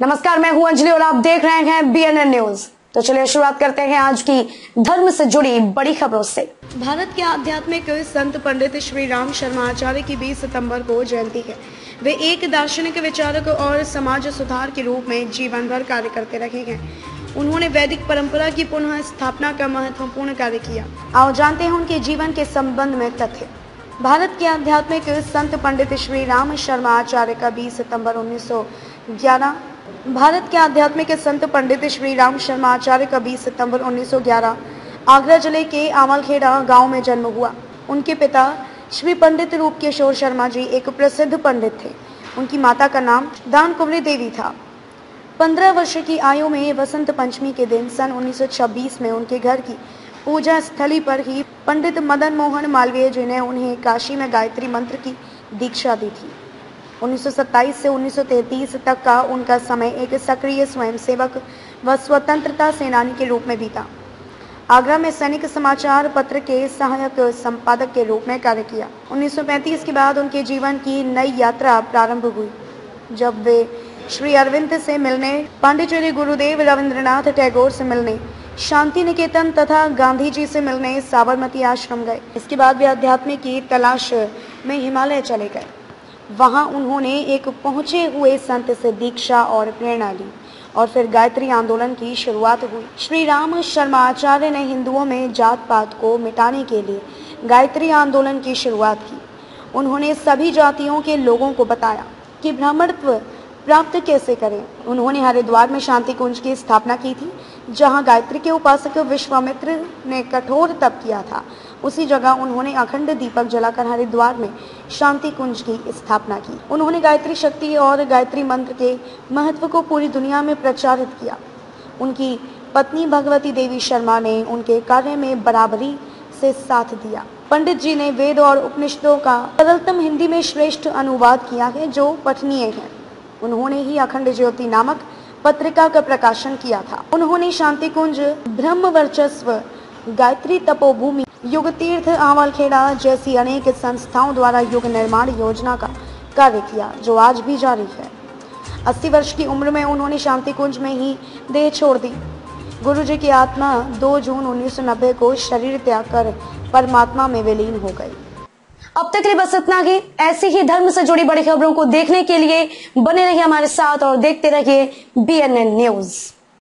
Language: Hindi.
नमस्कार, मैं हूं अंजलि और आप देख रहे हैं BNN न्यूज। तो चलिए शुरुआत करते हैं आज की धर्म से जुड़ी बड़ी खबरों से। भारत के आध्यात्मिक संत पंडित श्री राम शर्मा आचार्य की 20 सितंबर को जयंती है। वे एक दार्शनिक विचारक और समाज सुधार के रूप में जीवन भर कार्य करते रहे हैं। उन्होंने वैदिक परंपरा की पुनः स्थापना का महत्वपूर्ण कार्य किया। आओ जानते हैं उनके जीवन के संबंध में तथ्य। भारत के आध्यात्मिक संत पंडित श्री राम शर्मा आचार्य का 20 सितंबर 1911 भारत के आध्यात्मिक संत पंडित श्री राम शर्मा आचार्य का 20 सितंबर 1911 आगरा जिले के आमलखेड़ा गांव में जन्म हुआ। उनके पिता श्री पंडित रूप किशोर शर्मा जी एक प्रसिद्ध पंडित थे। उनकी माता का नाम दान कुंवरी देवी था। 15 वर्ष की आयु में वसंत पंचमी के दिन सन 1926 में उनके घर की पूजा स्थली पर ही पंडित मदन मोहन मालवीय जी ने उन्हें काशी में गायत्री मंत्र की दीक्षा दी थी। 1927 से 1933 तक का उनका समय एक सक्रिय स्वयंसेवक व स्वतंत्रता सेनानी के रूप में बीता। आगरा में सैनिक समाचार पत्र के सहायक संपादक के रूप में कार्य किया। 1935 के बाद उनके जीवन की नई यात्रा प्रारंभ हुई, जब वे श्री अरविंद से मिलने, पांडिचेरी गुरुदेव रविंद्रनाथ टैगोर से मिलने, शांति निकेतन तथा गांधी जी से मिलने साबरमती आश्रम गए। इसके बाद वे अध्यात्म की तलाश में हिमालय चले गए। वहां उन्होंने एक पहुंचे हुए संत से दीक्षा और प्रेरणा ली और फिर गायत्री आंदोलन की शुरुआत हुई। श्री राम शर्मा आचार्य ने हिंदुओं में जात पात को मिटाने के लिए गायत्री आंदोलन की शुरुआत की। उन्होंने सभी जातियों के लोगों को बताया कि ब्राह्मणत्व प्राप्त कैसे करें। उन्होंने हरिद्वार में शांति कुंज की स्थापना की थी, जहां गायत्री के उपासक विश्वामित्र ने कठोर तप किया था। उसी जगह उन्होंने अखंड दीपक जलाकर हरिद्वार में शांति कुंज की स्थापना की। उन्होंने गायत्री शक्ति और गायत्री मंत्र के महत्व को पूरी दुनिया में प्रचारित किया। उनकी पत्नी भगवती देवी शर्मा ने उनके कार्य में बराबरी से साथ दिया। पंडित जी ने वेद और उपनिषदों का सरलतम हिंदी में श्रेष्ठ अनुवाद किया है, जो पठनीय है। उन्होंने ही अखंड ज्योति नामक पत्रिका का प्रकाशन किया था। उन्होंने शांति कुंज, ब्रह्म वर्चस्व, गायत्री तपोभूमि, युग तीर्थ आमलखेड़ा जैसी अनेक संस्थाओं द्वारा युग निर्माण योजना का कार्य किया, जो आज भी जारी है। 80 वर्ष की उम्र में उन्होंने शांति कुंज में ही देह छोड़ दी। गुरु जी की आत्मा 2 जून 1990 को शरीर त्याग कर परमात्मा में विलीन हो गई। अब तक के लिए बस इतना ही। ऐसी ही धर्म से जुड़ी बड़ी खबरों को देखने के लिए बने रहिए हमारे साथ और देखते रहिए BNN न्यूज।